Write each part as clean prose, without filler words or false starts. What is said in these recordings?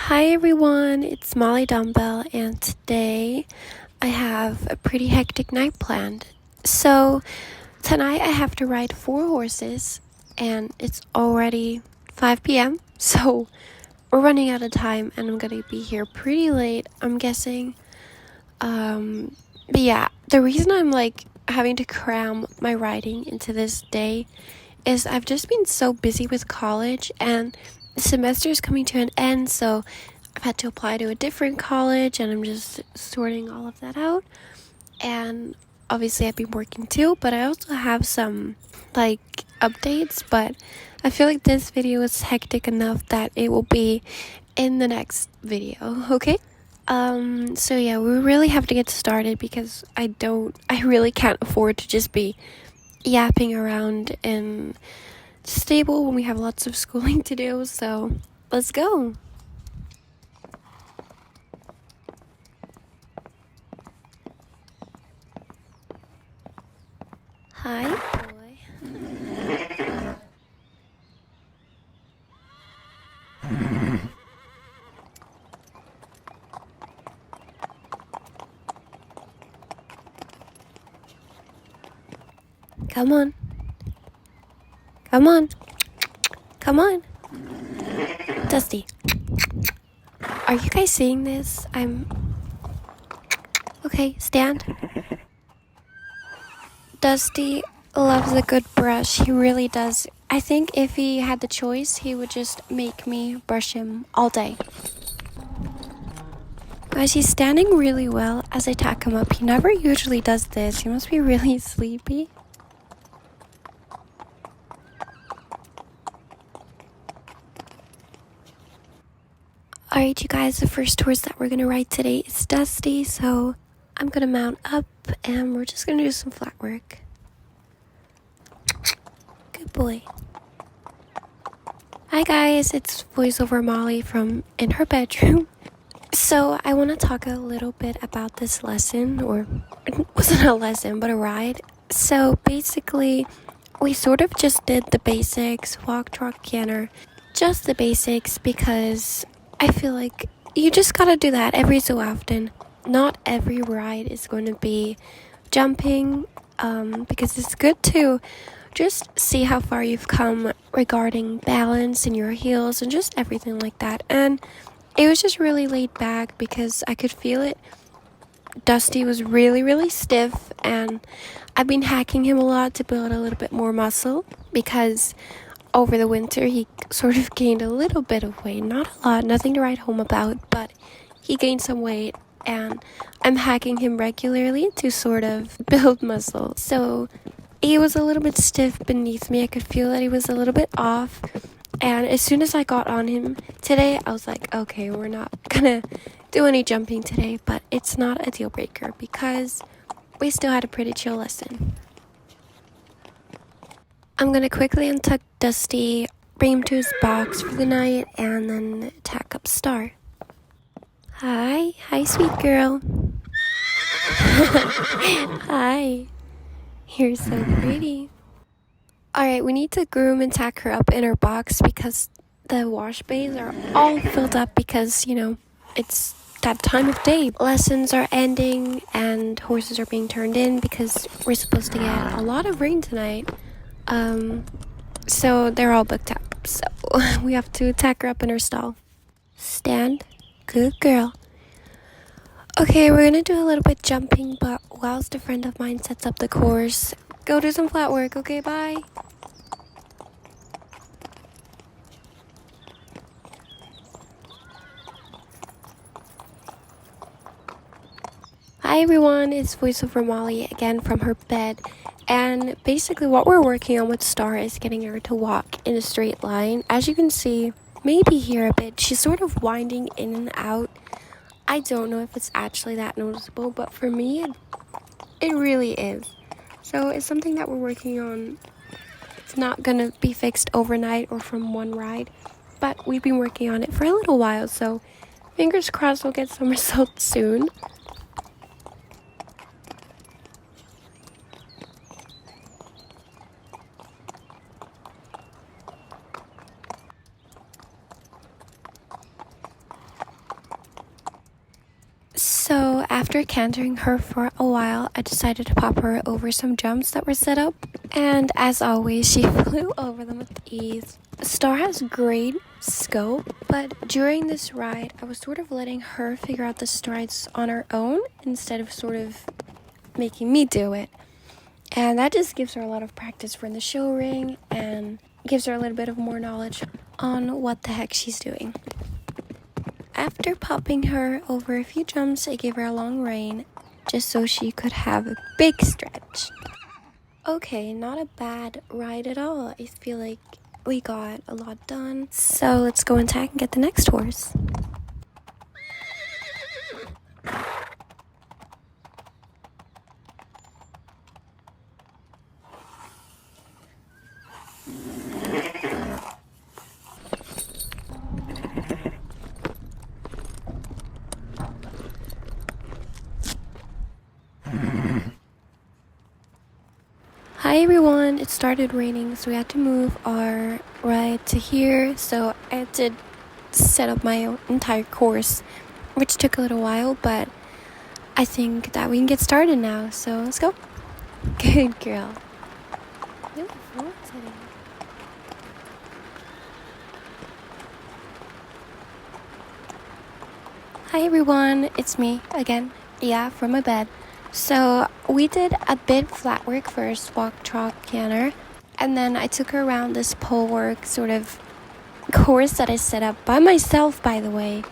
Hi everyone, it's Molly Dawnbell, and today I have a pretty hectic night planned. So, tonight I have to ride 4 horses, and it's already 5 p.m., so we're running out of time, and I'm gonna be here pretty late, I'm guessing. But yeah, the reason I'm having to cram my riding into this day is I've just been so busy with college, and the semester is coming to an end, so I've had to apply to a different college, and I'm just sorting all of that out. And obviously I've been working too, but I also have some updates, but I feel like this video is hectic enough that it will be in the next video, okay? So yeah, we really have to get started because I really can't afford to just be yapping around in the stable when we have lots of schooling to do, so let's go. Hi, boy. Come on. Come on. Come on. Dusty. Are you guys seeing this? Okay, stand. Dusty loves a good brush. He really does. I think if he had the choice, he would just make me brush him all day. Guys, he's standing really well as I tack him up. He never usually does this. He must be really sleepy. Alright, you guys, the first horse that we're gonna ride today is Dusty, so I'm gonna mount up and we're just gonna do some flat work. Good boy. Hi guys, it's voiceover Molly from in her bedroom. So I want to talk a little bit about this lesson, or it wasn't a lesson, but a ride. So basically, we sort of just did the basics, walk, trot, canter, just the basics, because I feel like you just gotta do that every so often. Not every ride is going to be jumping, because it's good to just see how far you've come regarding balance in your heels and just everything like that. And it was just really laid back because I could feel it. Dusty was really, really stiff, and I've been hacking him a lot to build a little bit more muscle because over the winter he sort of gained a little bit of weight. Not a lot, nothing to write home about, but he gained some weight, and I'm hacking him regularly to sort of build muscle. So he was a little bit stiff beneath me. I could feel that he was a little bit off. And as soon as I got on him today, I was like, okay, we're not gonna do any jumping today, but it's not a deal breaker because we still had a pretty chill lesson. I'm gonna quickly untuck Dusty, bring him to his box for the night, and then tack up Star. Hi, sweet girl. Hi, you're so pretty. Alright, we need to groom and tack her up in her box because the wash bays are all filled up because, it's that time of day. Lessons are ending and horses are being turned in because we're supposed to get a lot of rain tonight. So they're all booked up. So we have to tack her up in her stall. Stand. Good girl. Okay, we're gonna do a little bit jumping, but whilst a friend of mine sets up the course, go do some flat work. Okay, bye. Hi everyone, it's voiceover Molly again from her bed, and basically what we're working on with Star is getting her to walk in a straight line. As you can see, maybe here a bit, she's sort of winding in and out. I don't know if it's actually that noticeable, but for me, it really is. So it's something that we're working on. It's not gonna be fixed overnight or from one ride, but we've been working on it for a little while, so fingers crossed we'll get some results soon. So after cantering her for a while, I decided to pop her over some jumps that were set up. And as always, she flew over them with ease. Star has great scope, but during this ride, I was sort of letting her figure out the strides on her own instead of sort of making me do it. And that just gives her a lot of practice for in the show ring and gives her a little bit of more knowledge on what the heck she's doing. After popping her over a few jumps, I gave her a long rein just so she could have a big stretch. Okay, not a bad ride at all. I feel like we got a lot done. So let's go and tag and get the next horse. Hi everyone, it started raining, so we had to move our ride to here. So I had to set up my entire course, which took a little while, but I think that we can get started now. So let's go. Good girl. Hi everyone, it's me again. Yeah, from my bed. So we did a bit flat work first, walk, trot, canter, and then I took her around this pole work sort of course that I set up by myself, by the way,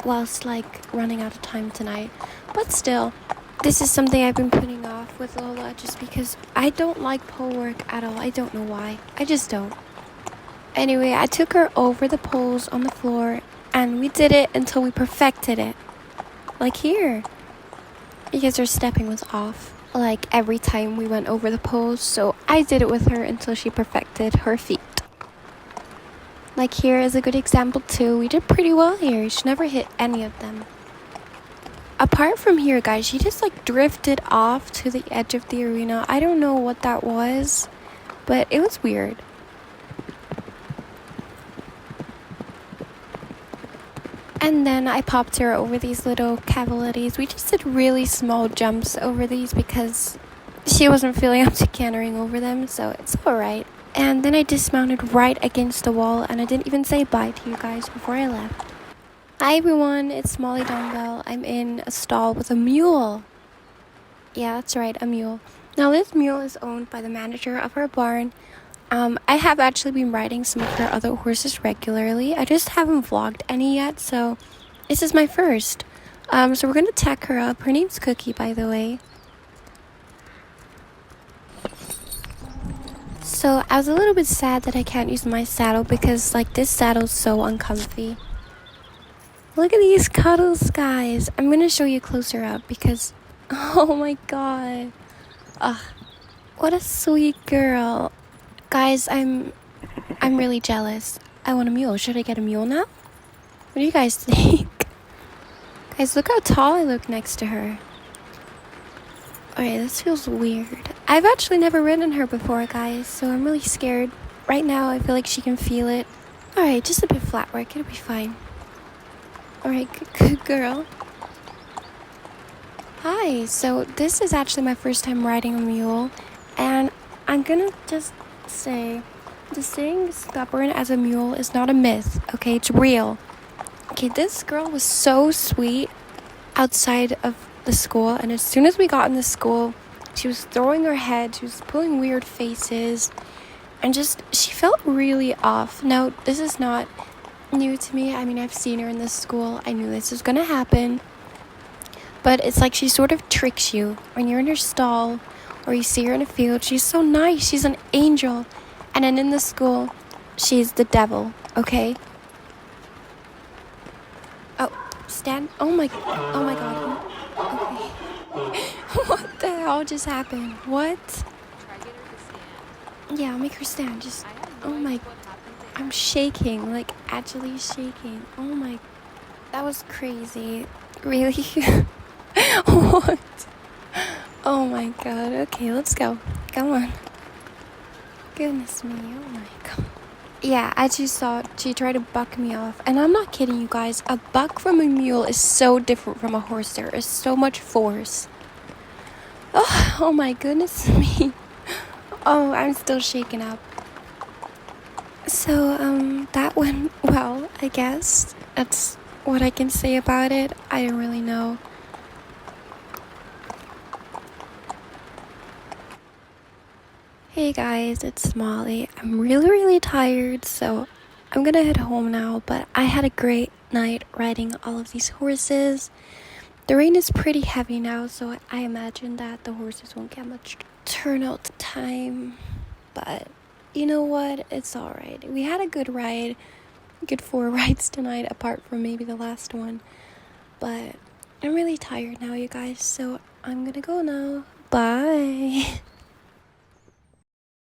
whilst like running out of time tonight. But still, this is something I've been putting off with Lola just because I don't like pole work at all. I don't know why. I just don't. Anyway, I took her over the poles on the floor and we did it until we perfected it. Like here. Because her stepping was off like every time we went over the poles, so I did it with her until she perfected her feet. Like here is a good example too. We did pretty well here. She never hit any of them. Apart from here, guys, she just like drifted off to the edge of the arena. I don't know what that was, but it was weird. And then I popped her over these little cavalities. We just did really small jumps over these because she wasn't feeling up to cantering over them, so it's alright. And then I dismounted right against the wall, and I didn't even say bye to you guys before I left. Hi everyone, it's Molly Dawnbell. I'm in a stall with a mule. Yeah, that's right, a mule. Now this mule is owned by the manager of our barn. I have actually been riding some of her other horses regularly. I just haven't vlogged any yet, so this is my first. So we're going to tack her up. Her name's Cookie, by the way. So I was a little bit sad that I can't use my saddle because like this saddle's so uncomfy. Look at these cuddles, guys. I'm going to show you closer up because, oh my god. What a sweet girl. Guys, I'm really jealous. I want a mule. Should I get a mule now? What do you guys think? Guys, look how tall I look next to her. Alright, this feels weird. I've actually never ridden her before, guys, so I'm really scared. Right now, I feel like she can feel it. Alright, just a bit flat work. It'll be fine. Alright, good girl. Hi, so this is actually my first time riding a mule, and I'm gonna just say the saying stubborn as a mule is not a myth, okay? It's real. Okay, this girl was so sweet outside of the school, and as soon as we got in the school, she was throwing her head, she was pulling weird faces, and just she felt really off. Now, this is not new to me. I mean, I've seen her in this school. I knew this was gonna happen. But it's like she sort of tricks you when you're in her stall or you see her in a field. She's so nice. She's an angel. And then in the school, she's the devil, okay? Oh, stand. Oh my god. Okay. What the hell just happened? What? Try get her to stand. Yeah, I'll make her stand. Just, oh my, I'm shaking, like actually shaking. Oh my, that was crazy. Really? What? Oh my god. Okay, let's go. Come on. Goodness me. Oh my god. Yeah, I just saw she tried to buck me off. And I'm not kidding you guys. A buck from a mule is so different from a horse. There is so much force. Oh my goodness me. Oh, I'm still shaken up. So, that went well, I guess. That's what I can say about it. I don't really know. Hey guys, it's Molly. I'm really tired, so I'm gonna head home now, but I had a great night riding all of these horses. The rain is pretty heavy now, so I imagine that the horses won't get much turnout time. But you know what? It's alright. We had a good ride, good 4 rides tonight, apart from maybe the last one. But I'm really tired now, you guys, so I'm gonna go now. Bye.